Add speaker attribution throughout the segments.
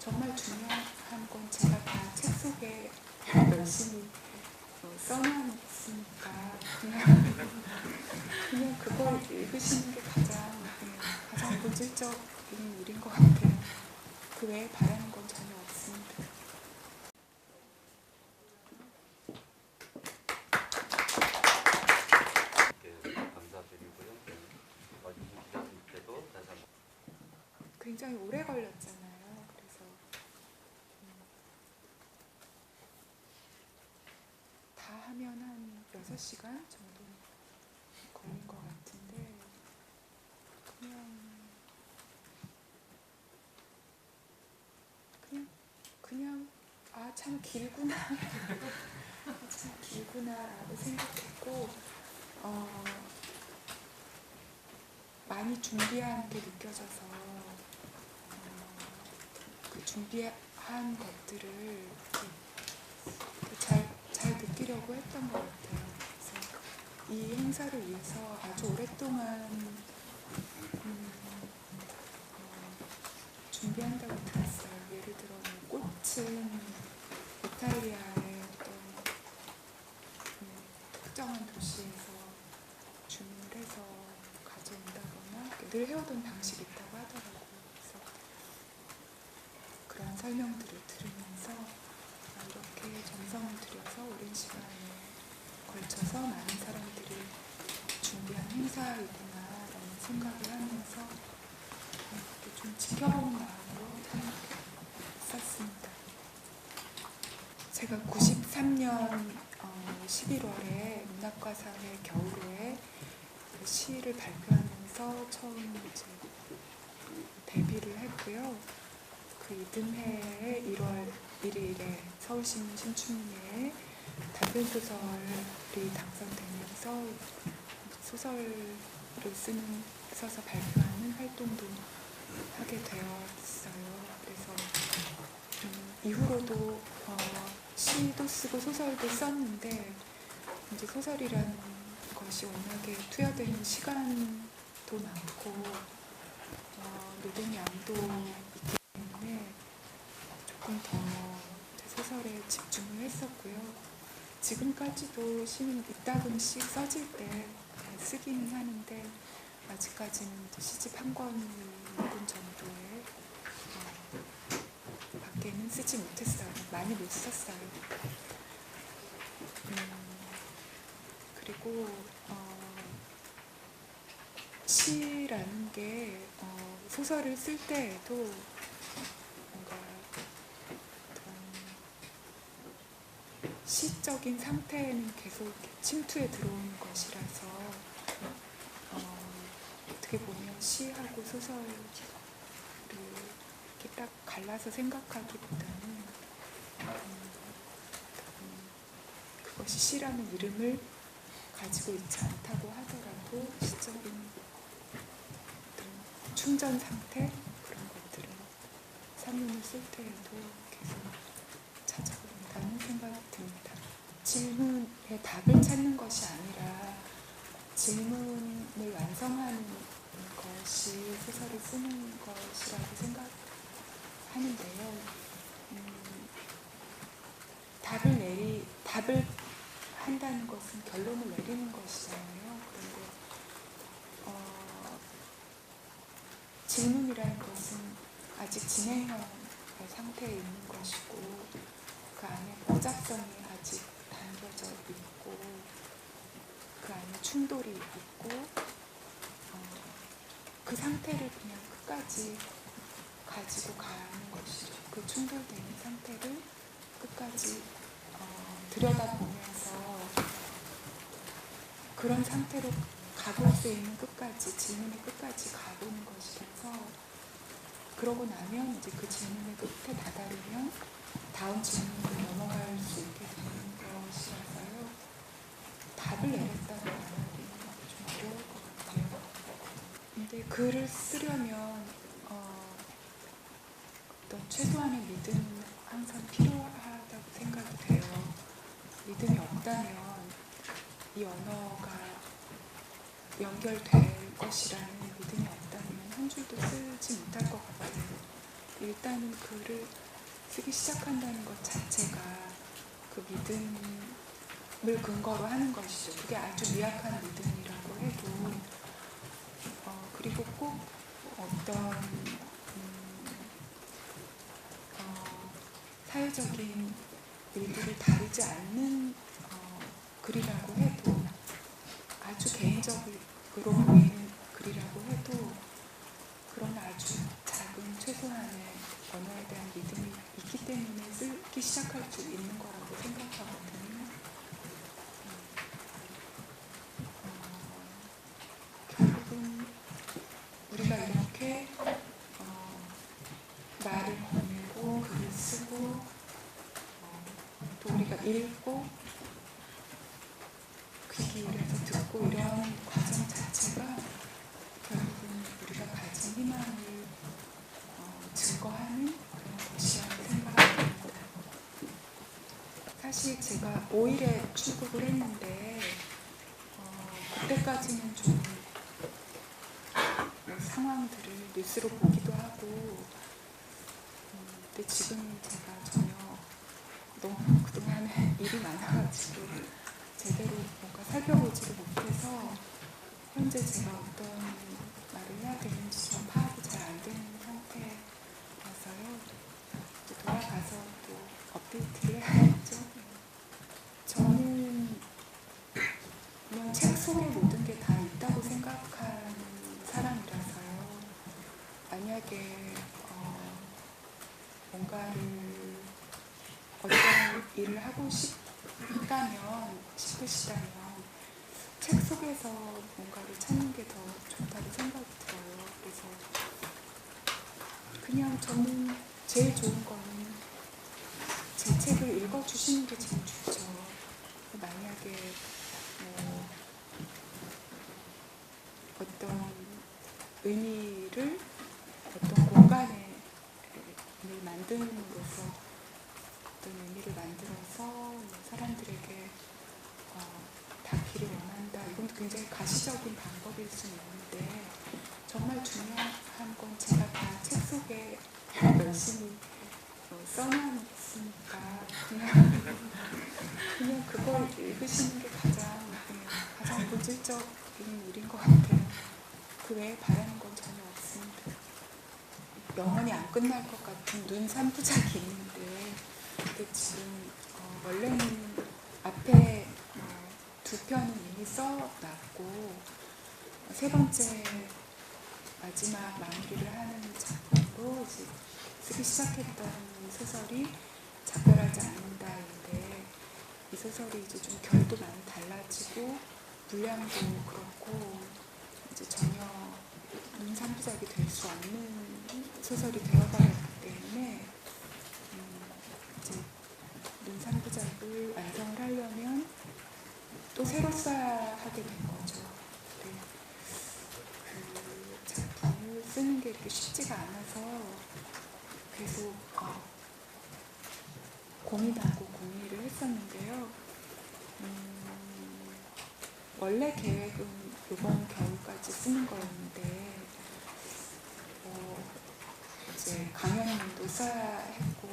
Speaker 1: 정말 중요한 건 제가 다 책 속에 열심히 써놨으니까 그냥 그걸 읽으시는 게 가장 본질적인 일인 것 같아요. 그 외에 바라는 건 전혀 없습니다.
Speaker 2: 감사드리고요. 와주신 기자님께도 다시 한번
Speaker 1: 굉장히 오래 걸렸잖아요. 그래서 다 하면 한 6시간 정도 걸린 것 같은데 그냥 참 길구나 참 길구나라고 생각했고 많이 준비한 게 느껴져서 그 준비한 것들을 잘 느끼려고 했던 것 같아요. 그래서 이 행사를 위해서 아주 오랫동안 준비한다고 들었어요. 예를 들어 꽃은 이탈리아의 어떤 특정한 도시에서 주문을 해서 가져온다거나 늘 해오던 방식이 있다고 하더라고요. 그래서 그런 설명들을 들으면서 이렇게 정성을 들여서 오랜 시간에 걸쳐서 많은 사람들이 준비한 행사이구나라는 생각을 하면서 좀 지켜보는 마음으로 있었습니다. 제가 93년 11월에 문학과상의 겨울호에 시를 발표하면서 처음 이제 데뷔를 했고요. 그 이듬해에 1월 1일에 서울신문 신춘문예에 단편소설이 당선되면서 소설을 써서 발표하는 활동도 하게 되었어요. 그래서 이후로도 시도 쓰고 소설도 썼는데 이제 소설이라는 것이 워낙에 투여되는 시간도 많고 노동량도 있기 때문에 조금 더 소설에 집중을 했었고요. 지금까지도 시는 이따금씩 써질 때 쓰기는 하는데 아직까지는 시집 한 권 읽은 정도의 밖에는 쓰지 못했어요. 많이 못 썼어요. 그리고 시라는 게 소설을 쓸 때에도 뭔가 시적인 상태는 계속 침투에 들어오는 것이라서 어떻게 보면 시하고 소설을 이렇게 딱 갈라서 생각하기보다는 그것이 시라는 이름을 가지고 있지 않다고 하더라도 시적인 충전 상태 그런 것들을 산문을 쓸 때에도 계속 찾아본다는 생각이 듭니다. 질문에 답을 찾는 것이 아니라 질문을 완성하는 것이 소설을 쓰는 것이라고 생각하는데요. 답을 한다는 것은 결론을 내리는 것이잖아요. 그런데 질문이라는 것은 아직 진행형 상태에 있는 것이고 그 안에 복잡성이 아직 담겨져 있고 그 안에 충돌이 있고 그 상태를 그냥 끝까지 가지고 가는 것이죠. 그 충돌되는 상태를 끝까지 들여다보면서 그런 상태로 가볼 수 있는 끝까지 질문의 끝까지 가보는 것이라서 그러고 나면 이제 그 질문의 끝에 다다르면 다음 질문으로 넘어갈 수 있게 되는 것이라서요. 답을 내렸다는 말이 좀 어려울 것 같아요. 근데 글을 쓰려면 어떤 최소한의 믿음은 항상 필요하다고 생각이 돼요. 믿음이 없다면 이 언어가 연결될 것이라는 믿음이 없다면 한 줄도 쓰지 못할 것 같아요. 일단은 글을 쓰기 시작한다는 것 자체가 그 믿음을 근거로 하는 것이죠. 그게 아주 미약한 믿음이라고 해도 그리고 꼭 어떤 사회적인 일들을 다루지 않는 글이라고 해도 아주 개인적으로 보이는 글이라고 해도 그런 아주 작은 최소한의 언어에 대한 믿음이 있기 때문에 쓰기 시작할 수 있는 거라고 생각하거든요. 결국은 우리가 이렇게 말을 보내고 글을 쓰고 또 우리가 읽고 귀 기울여서 듣고 이런 과정 자체가 결국은 우리가 가진 희망을 증거하는 그런 것이라고 생각합니다. 사실 제가 5일에 출국을 했는데 그때까지는 좀 상황들을 뉴스로 보기도 하고 근데 지금 제가 전혀 너무 그동안에 일이 많아가지고 제대로 뭔가 살펴보지를 못해서 현재 제가 어떤 말을 해야 되는지 좀 파악이 잘 안 되는 상태라서요. 돌아가서 또 업데이트를 해야겠죠. 저는 그냥 책 속에 모든 게 다 있다고 생각하는 사람이라서요. 만약에 뭔가를 어떤 일을 하고 싶으시다면 책 속에서 뭔가를 찾는 게 더 좋다고 생각이 들어요. 그래서 그냥 저는 제일 좋은 거는 제 책을 읽어주시는 게 제일 좋죠. 만약에 어떤 의미를 어떤 공간에 만듦으로써 어떤 의미를 만들어서 사람들에게 닿기를 원한다. 이건 굉장히 가시적인 방법일 수는 있는데 정말 중요한 건 제가 다 책 속에 열심히 써놨으니까 그냥 그걸 읽으시는 게 가장 본질적인 일인 것 같아요. 그 외에 바라는 건 전혀 없습니다. 영원히 안 끝날 것 같은 눈 3부작이 있는데 근데 지금 원래는 앞에 두 편은 이미 써놨고 세 번째 마지막 마무리를 하는 작품으로 이제 쓰기 시작했던 소설이 작별하지 않는다인데 이 소설이 이제 좀 결도 많이 달라지고 분량도 그렇고 이제 전혀 눈 3부작이 될 수 없는 소설이 되어버렸기 때문에 이제 눈 3부작을 완성을 하려면 또 새로 써야 하게 된 거죠. 그 작품을 쓰는 게 이렇게 쉽지가 않아서 계속 고민하고 고민을 했었는데요. 원래 계획은 이번 겨울까지 쓰는 거였는데 이제 강연도 써야 했고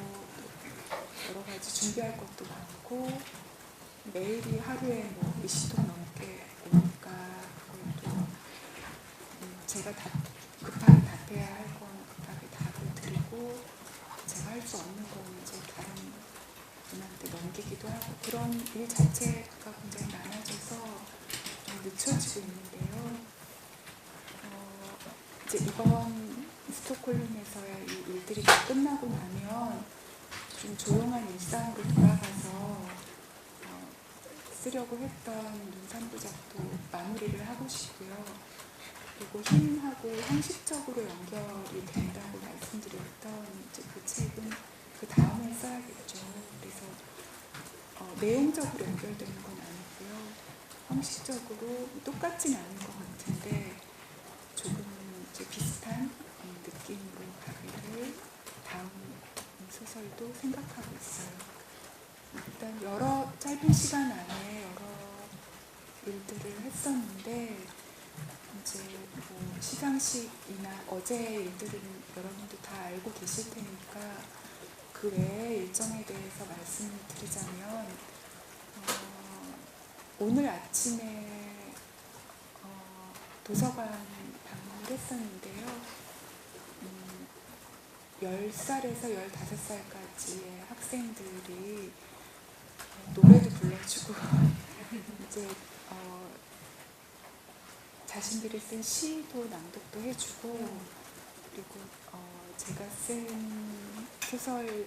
Speaker 1: 여러 가지 준비할 것도 많고 메일이 하루에 20통 넘게 오니까 그걸 또 제가 급하게 답해야 할 건 급하게 답을 드리고 제가 할 수 없는 건 이제 다른 분한테 넘기기도 하고 그런 일 자체가 굉장히 많아져서 좀 늦춰지고 있는데요. 이제 이번 스톡홀름에서의 이 일들이 다 끝나고 나면 좀 조용한 일상으로 돌아가서 쓰려고 했던 눈 3부작도 마무리를 하고 싶고요. 그리고 힘하고 형식적으로 연결이 된다고 말씀드렸던 이제 그 책은 그 다음에 써야겠죠. 그래서 내용적으로 연결되는 건 아니고요. 형식적으로 똑같진 않은 것 같은데 조금 이제 비슷한 느낌으로 가기를 다음 소설도 생각하고 있어요. 일단 짧은 시간 안에 여러 일들을 했었는데 이제 뭐 시상식이나 어제 일들은 여러분도 다 알고 계실 테니까 그 외의 일정에 대해서 말씀을 드리자면 오늘 아침에 도서관 방문을 했었는데요. 10살에서 15살까지의 학생들이 노래도 불러주고 이제 자신들이 쓴 시도 낭독도 해주고 그리고 제가 쓴 소설을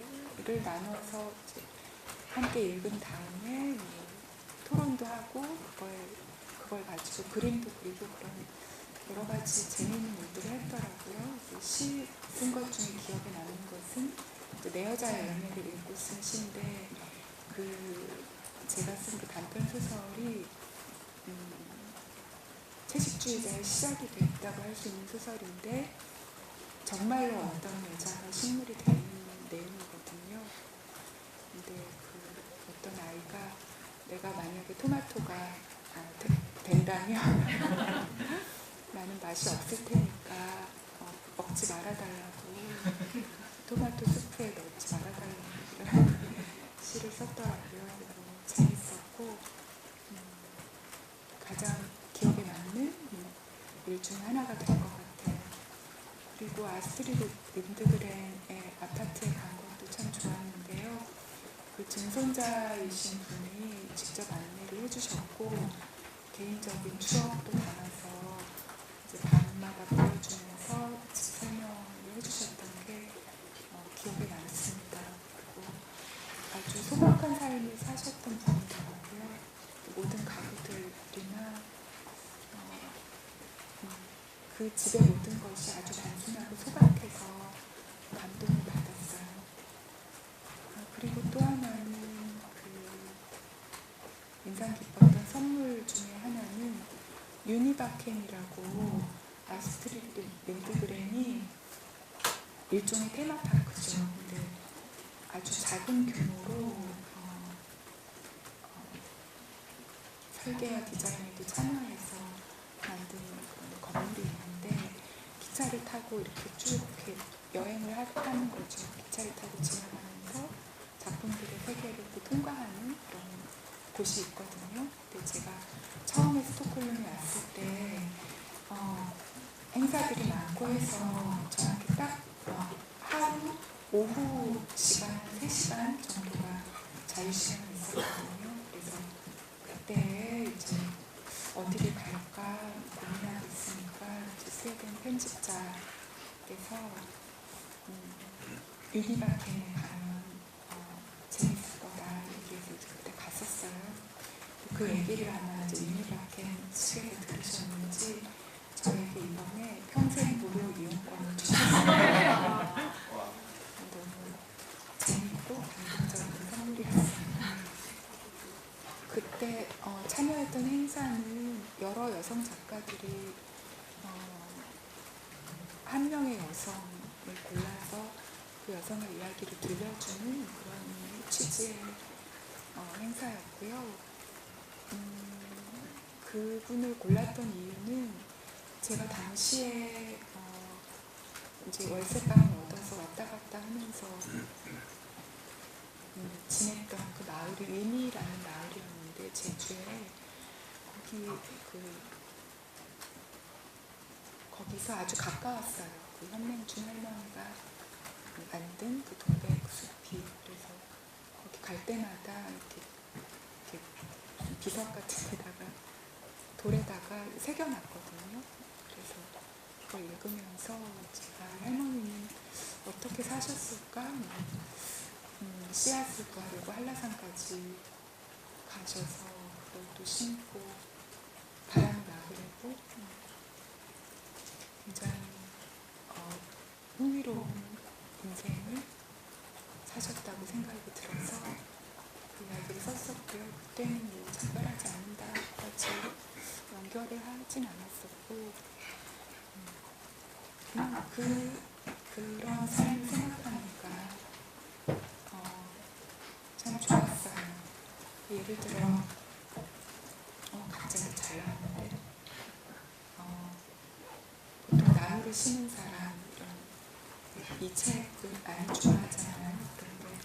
Speaker 1: 나눠서 이제 함께 읽은 다음에 토론도 하고 그걸 가지고 그림도 그리고 그런 여러 가지 재미있는 일들을 했더라고요. 시 쓴 것 중에 기억에 남는 것은 내 여자의 열매를 읽고 쓴 시인데 제가 쓴 그 단편 소설이 채식주의자의 시작이 됐다고 할 수 있는 소설인데 정말로 어떤 여자가 식물이 되는 내용이거든요. 근데 어떤 아이가 내가 만약에 토마토가 된다면 나는 맛이 없을 테니까 먹지 말아달라고 토마토 수프에 넣지 말아달라고 이런 시를 썼더라고요. 너무 재밌었고 가장 기억에 남는 일 중 하나가 될 것 같아요. 그리고 아스트리드 린드그렌의 아파트에 간 것도 참 좋았는데요. 그 증손자이신 분이 직접 안내를 해주셨고 개인적인 추억도 담아서 이제 밤마다 보여주면서 집 설명을 해주셨던 게 기억에 남습니다. 그리고 아주 소박한 삶을 사셨던 분이더라고요. 모든 가구들이나 그 집의 모든 것이 아주 단순하고 소박해서 감동을 받았어요. 그리고 또 하나는 인상 깊었던 선물 중에 하나는 유니바켄이라고 아스트리드 린드그렌이 일종의 테마파크죠. 근데 아주 작은 규모로 설계와 디자인에도 참여해서 만든 그런 건물이 있는데 기차를 타고 이렇게 쭉 이렇게 여행을 하는 거죠. 기차를 타고 지나가면서 작품들의 세계를 또 통과하는 그런 곳이 있거든요. 근데 제가 처음에 스톡홀름에 왔을 때 행사들이 많고 해서 저한테 딱 하루 오후 시간 3시간 정도가 자유시간이 있었거든요. 그래서 그때 이제 어디를 갈까 고민하고 있으니까 이제 스웨덴 편집자께서 유니바켄에 가면 재밌을 거다 얘기해서 그때 갔었어요. 그 얘기를 아마 이제 유니바켄 측에서 들으셨는지 저에게 이번에 평생 무료 이용권을 주셨어요. 너무 재밌고 감동적인 선물이었어요. 그때 참여했던 행사는 여러 여성 작가들이 한 명의 여성을 골라서 그 여성의 이야기를 들려주는 그런 취지의 행사였고요. 그분을 골랐던 이유는 제가 당시에 이제 월세방을 얻어서 왔다 갔다 하면서 지냈던 그 마을이 위미라는 마을이었는데 제주에 거기서 아주 가까웠어요. 그 현맹준 할머니가 만든 그 동백 숲이. 그래서 거기 갈 때마다 이렇게 비석 같은 데다가 돌에다가 새겨놨거든요. 그래서 그걸 읽으면서 제가 할머니는 어떻게 사셨을까? 씨앗을 구하려고 한라산까지 가셔서 그것도 심고 바람을 막으려고 굉장히 흥미로운 인생을 사셨다고 생각이 들어서 그 이야기를 썼었고요. 그때는 뭐 작별하지 않는다까지 연결을 하진 않았었고 그냥 그런 삶을 생각하니까 참 좋았어요. 예를 들어 갑자기 잘 나왔는데 글 쓰는 사람 이 책을 안 좋아하잖아요. 그런데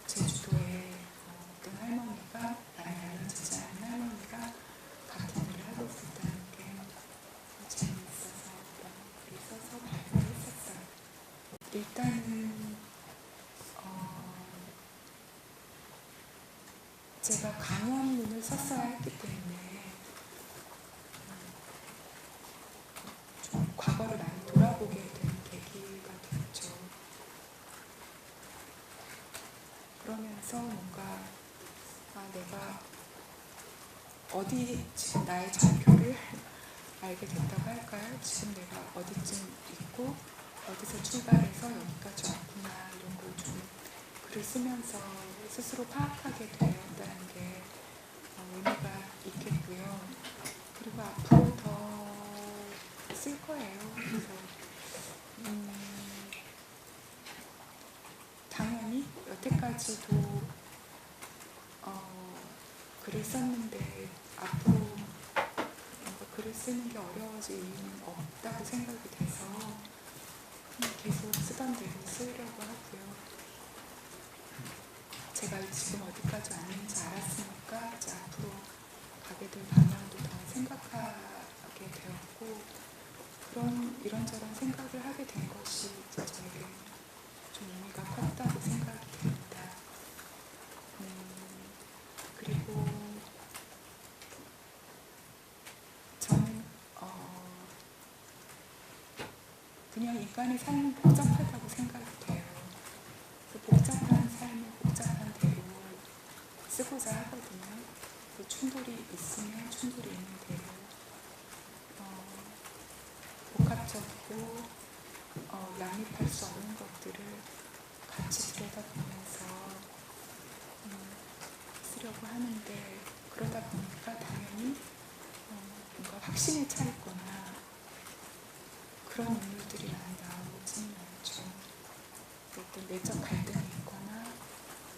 Speaker 1: 제주도에 어떤 할머니가 많이 알려지지 않은 할머니가 같은 일을 하고 있었다는 게 재미있어서 글을 써서 발표했었어요. 일단은 제가 강원문을 썼어야 했기 때문에 좀 과거를 많이 돌아보게 된 계기가 됐죠. 그러면서 뭔가 내가 어디 지금 나의 좌표를 알게 됐다고 할까요? 지금 내가 어디쯤 있고 어디서 출발해서 여기까지 왔구나 이런 걸 좀 글을 쓰면서 스스로 파악하게 되었다는 게 의미가 있겠고요. 그리고 앞으로 더 쓸 거예요. 그래서 당연히 여태까지도 글을 썼는데 앞으로 뭔가 글을 쓰는 게 어려워질 이유는 없다고 생각이 돼서 계속 쓰던 대로 쓰려고 하고요. 제가 지금 어디까지 왔는지 알았으니까 이제 앞으로 가게 될 방향도 더 생각하게 되었고 그런 이런저런 생각을 하게 된 것이 이제 저에게 좀 의미가 컸다고 생각이 됩니다. 그리고 저는 그냥 인간의 삶은 복잡하다고 생각이 돼요. 그 복잡한 삶을 복잡한 대로 쓰고자 하거든요. 그 충돌이 있으면 충돌이 있는 대로 복합적이고 양립할 수 없는 것들을 같이 들여다보면서 쓰려고 하는데 그러다 보니까 당연히 뭔가 확신에 차 있거나 그런 인물들이 많이 나오지는 않죠. 어떤 내적 갈등이 있거나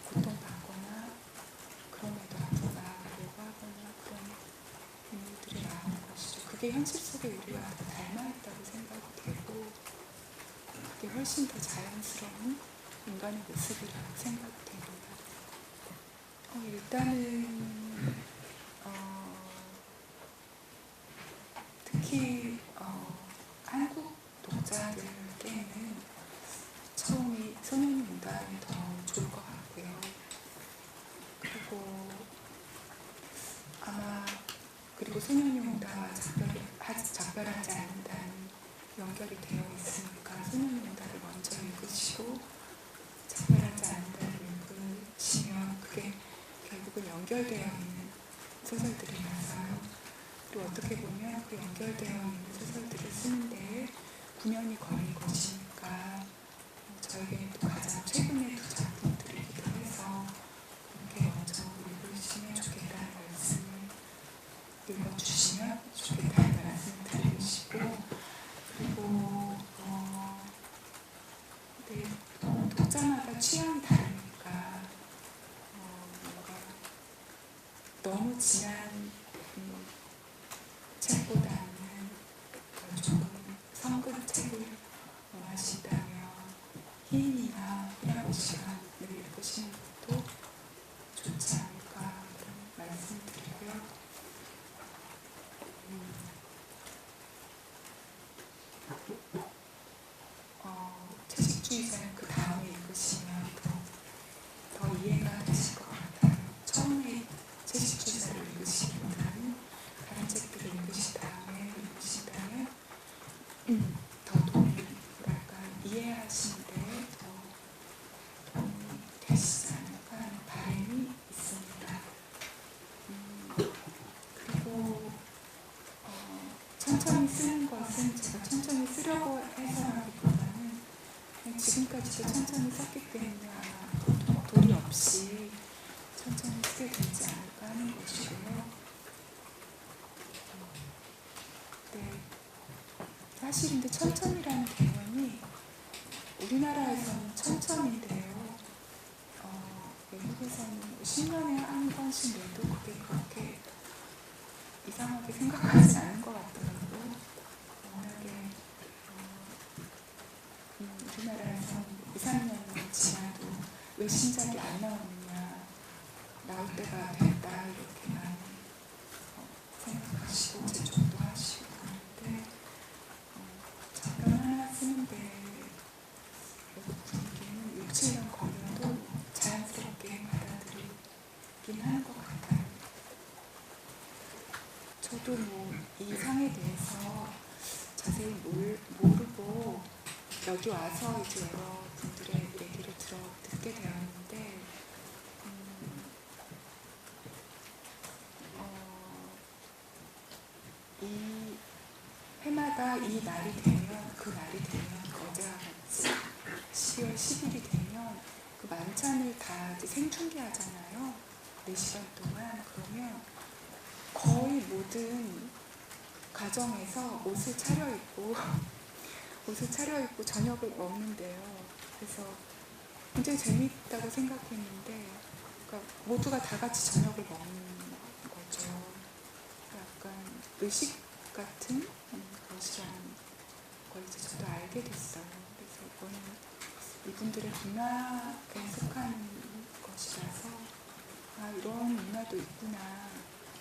Speaker 1: 고통받거나 그럼에도 앞으로 나아가려고 하거나 그런 인물들이 나오는 것이죠. 그게 현실 속에 우리와 더 닮아있다고 생각이 되고 그게 훨씬 더 자연스러운 인간의 모습이라고 생각이 됩니다. 일단은 특히 한국 독자들께는 처음이 소년이 온다면 더 좋을 것 같고요. 그리고 소년이 온다와 작별하지 않는다는 연결이 되어 있으니까 소년이 온다를 먼저 읽으시고 작별하지 않는다를 읽으시면 그게 결국은 연결되어 있는 소설들이라서요. 또 어떻게 보면 그 연결되어 있는 소설들을 쓰는 데에 9년이 걸린 것이니까 저에게는 또 가장 최근의 두 작품들이기도 해서 그렇게 먼저 읽으시면 좋겠다는 말씀을 읽어주시면 좋겠다는 말씀을 드리시고 그리고 독자마다 취향이 다르니까 뭔가 너무 진한 책보다는 조금 성근 책을 원하신다면 희인이나 피라고 시간을 읽으시는 것도 좋지 않을까 그런 말씀을 드리고요. 채식주의자는 그 다음에 읽으시면 더 이해가 되실 것 같아요. 처음에 채식주의자를 읽으시기보다는 다른 책들을 읽으신 다음에 읽으신다면 더 도움이, 이해하시는데 더 도움이 되시지 않을까 하는 바람이 있습니다. 그리고 천천히 쓰는 것은 제가 천천히 쓰려고 해서라기보다는 지금까지도 천천히 썼기 때문에 아마 도리 없이 천천히 쓰게 되지 않을까 하는 것이고요. 사실 근데 천천히라는 개념이 우리나라에서는 천천히인데요. 외국에서는 10년에 한 번씩 내도 그게 그렇게 이상하게 생각하지 않은 것 같더라고요. 워낙에 왜 신작이 안 나오느냐, 나올 때가 됐다 이렇게 많이 생각하시고 제청도 하시고 그런데 잠깐 하나 쓰는데 외국 분위기는 6, 7년 걸려도 자연스럽게 받아들이긴 하는 것 같아요. 저도 뭐 이 상에 대해서 자세히 모르고 여기 와서 이제 여러분들의 얘기를 듣게 되었는데 이 해마다 이 날이 되면 그 날이 되면 어제와 같이 12월 10일이 되면 그 만찬을 다 이제 생중계하잖아요. 4시간 동안. 그러면 거의 모든 가정에서 옷을 차려입고 저녁을 먹는데요. 그래서 굉장히 재미있다고 생각했는데 그러니까 모두가 다 같이 저녁을 먹는 거죠. 약간 의식 같은 것이라는 걸 이제 저도 알게 됐어요. 그래서 이거는 이분들의 문화에 속하는 것이라서 아 이런 문화도 있구나.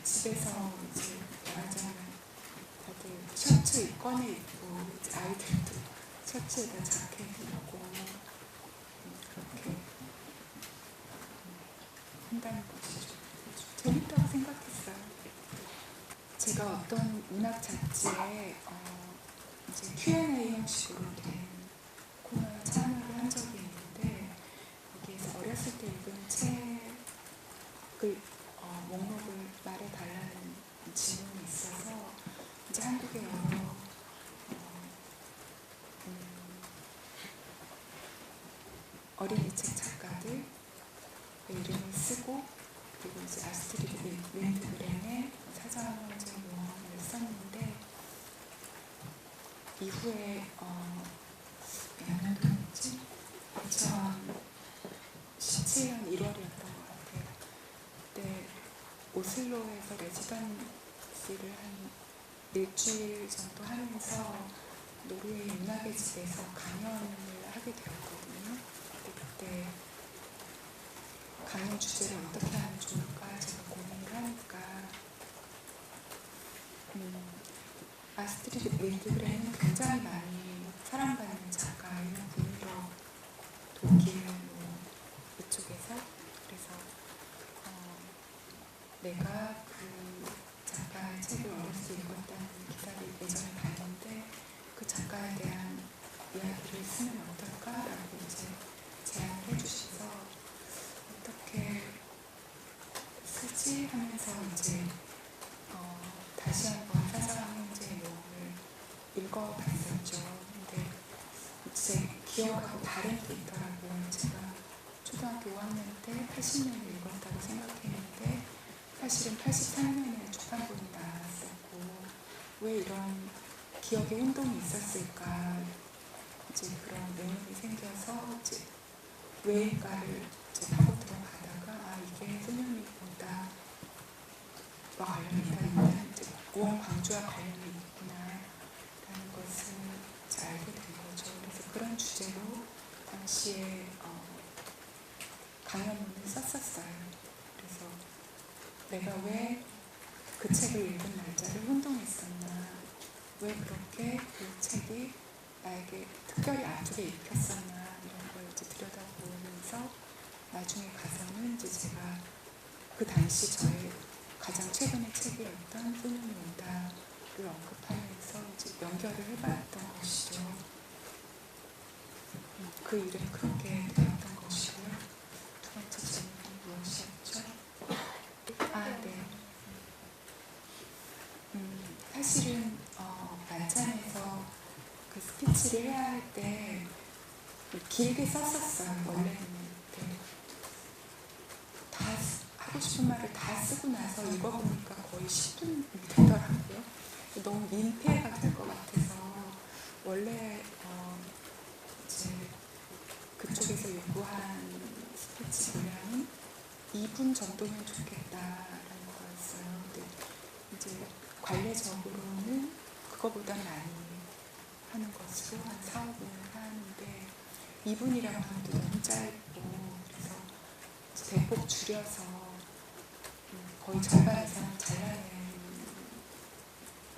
Speaker 1: 집에서 이제 말하자면 다들 셔츠 꺼내 입고 아이들도 셔츠에다 자켓 입고 그렇게 한다는 것이죠. 재밌다고 생각했어요. 제가 어떤 문학 잡지에 이제 Q&A 형식으로 된 코너에 참여를 한 적이 있는데 여기에서 어렸을 때 읽은 책을 목록을 말해달라는 질문이 있어서 이제 한국의 여러 어린이 책 작가들의 이름을 쓰고 그리고 이제 아스트리드 린드그렌의 사자와 황제의 모험을 썼는데 이후에 몇 년도였지? 2017년 1월이었던 것 같아요. 그때 오슬로에서 레지던시를 한 일주일 정도 하면서 노르웨이 문학의 집에서 강연을 하게 되었거든요. 그때 강연 주제를 어떻게 하면 좋을까 제가 고민을 하니까 아스트리드 린드그렌은 굉장히 많이 사랑받는 작가예요. 북유럽, 독일 이쪽에서. 그래서 내가 그 작가의 책을 어렸을 때 읽었다는 기사를 예전에 봤는데 그 작가에 대한 이야기를 쓰면 어떨까라고 이제 제안을 해주셔서 어떻게 쓰지 하면서 이제 다시 한번 사자와 황제의 모험을 읽어봤었죠. 근데 제 기억하고 다른 게 있더라고요. 제가 초등학교 5학년 때 80년을 읽었다고 생각했는데 사실은 83년에 초판본이 나왔었고 왜 이런 기억의 혼동이 있었을까 이제 그런 내용이 생겨서 이제 왜일까를 이제 하고 들어가다가 아 이게 소년이보다 관련이 있다 이제 모험 광주와 관련이 있구나라는 것을 이제 알게 된 거죠. 그래서 그런 주제로 당시에 강연문을 썼었어요. 그래서 내가 왜 그 책을 읽은 날짜를 혼동했었나, 왜 그렇게 그 책이 나에게 특별히 아프게 읽혔었나 이런 걸 이제 들여다보면서 나중에 가서는 이제 제가 그 당시 저의 가장 최근의 책이었던 소년이 온다를 언급하면서 이제 연결을 해봤던 것이죠. 그 일은 그렇게 되었던 것이고요. 두 번째 질문은 무엇이었죠? 네. 사실은 만찬에서 그 스피치를 해야 할 때 길게 썼었어요. 원래는 다 하고 싶은 말을 다 쓰고 나서 읽어보니까 거의 10분 되더라고요. 너무 민폐가 될 것 같아서 원래 이제 그쪽에서 요구한 스피치 분량은 2분 정도면 좋겠다라는 거였어요. 근데 이제 관례적으로는 그거보다 많이 하는 것으로 한 4, 5분을 하는데 2분이라고 하면 너무 짧고 그래서 대폭 줄여서 거의 절반 이상 잘라낸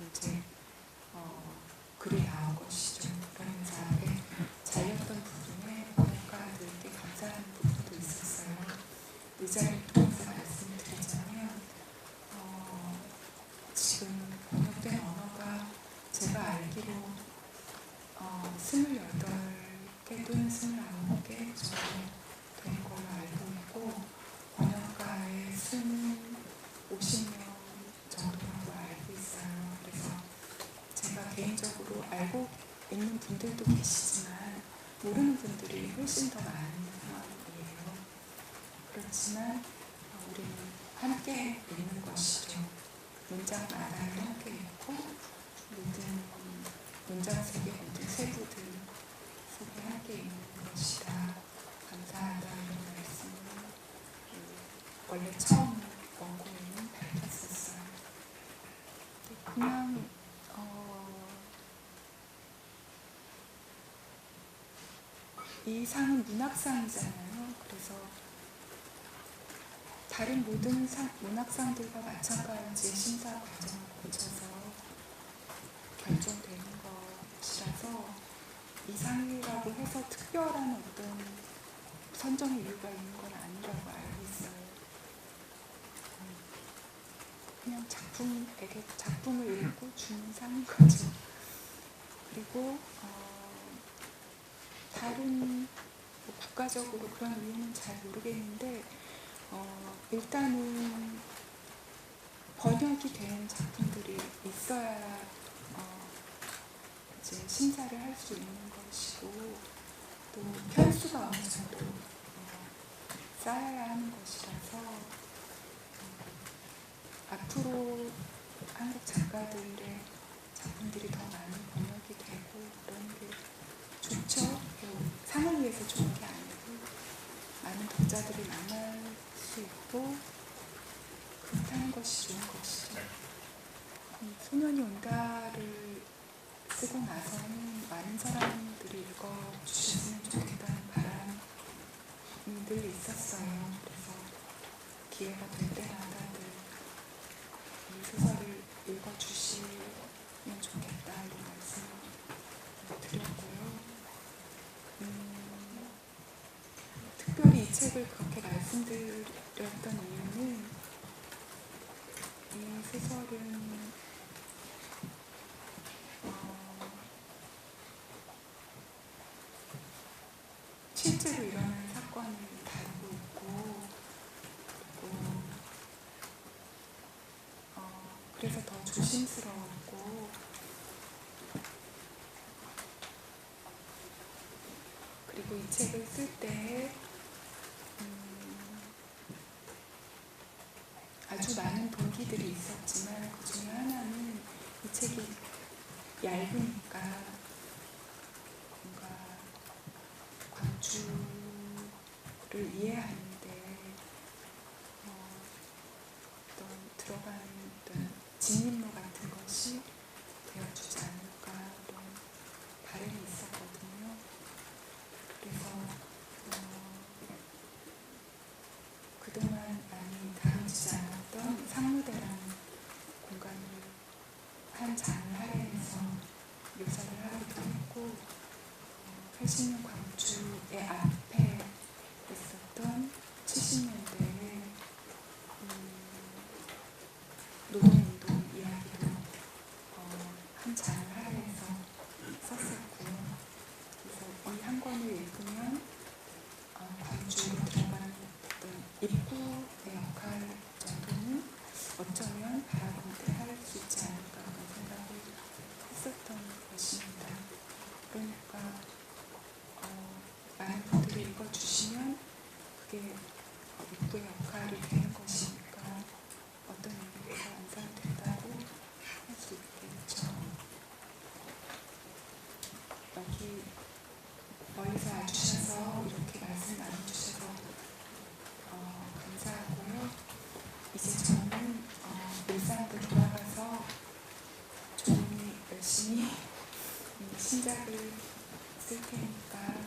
Speaker 1: 이제 글이 나온 것이죠. 그러면서 앞에 잘렸던 부분에 번역가들께 감사하는 부분도 있었어요. 이 자리를 통해서 말씀을 드리자면 지금 번역된 언어가 제가 알기로 28개 또는 29개 정도 되는 걸로 알고 있고, 번역가의 수는 50명 정도라고 알고 있어요. 그래서 제가 개인적으로 알고 있는 분들도 계시지만 모르는 분들이 훨씬 더 많은 상황이에요. 그렇지만 우리는 함께 읽는 것이죠. 문장마다를 함께 읽고 모든 문장 속의 모든 세부들 속에 함께 읽는 것이다. 감사하다 이런 말씀을 원래 처음 원고에는 밝혔었어요. 그냥 이 상은 문학상이잖아요. 그래서 다른 모든 문학상들과 마찬가지 심사 과정을 거쳐서 결정되는 것이라서 이 상이라고 해서 특별한 어떤 선정의 이유가 있는 건 아니라고 알고 있어요. 그냥 작품을 읽고 주는 상인 거죠. 그리고 다른 국가적으로 그런 이유는 잘 모르겠는데 일단은 번역이 된 작품들이 있어야 이제 심사를 할 수 있는 것이고, 또 편수가 어느 정도 쌓여야 하는 것이라서 앞으로 한국 작가들의 작품들이 더 많이 번역이 되고 그런 게 좋죠. 상을 위해서 좋은 게 아니고 많은 독자들이 만날 수 있고 그렇다는 것이 좋은 것이죠. 소년이 온다를 쓰고 나서는 많은 사람들이 읽어주셨으면 좋겠다는 바람이 늘 있었어요. 그래서 기회가 될 때마다 늘 이 소설을 읽어주시면 좋겠다 이런 말씀을 드렸고요. 특별히 이 책을 그렇게 말씀드렸던 이유는 이 소설은 실제로 일어난 사건을 다루고 있고, 그리고 그래서 더 조심스러웠고, 그리고 이 책을 쓸 때 아주 많은 동기들이 있었지만 그 중에 하나는 이 책이 얇으니까 뭔가 광주를 이해하는데 어떤 들어가는 어떤 진입로 같은 것이 되어주지 않을까 이런 바람이 있었거든요. 그래서 그동안 많이 다루지 않았던 상무대라는 공간을 한 장을 할애해서 묘사를 하기도 했고, 80년 광주의 앞에 있었던 70년대의 노동운동 이야기도 한 장을 할애해서 썼었고요. 그래서 이 한 권을 읽으면 광주로 들어가는 어떤 입구의 역할 정도는 어쩌면 바라보는데 할 수 있지 않을까 그런 생각을 했었던 것입니다. 그러니까 많은 분들이 읽어주시면 그게 입구의 역할이 되는 것이니까 어떤 의미에서 완성된다고 할 수 있겠죠. 여기 멀리서 와주셔서 이렇게 말씀 나눠주셔서 감사하고요. 이제 저는 일상으로 돌아가서 좀 열심히 신작을 쓸 테니까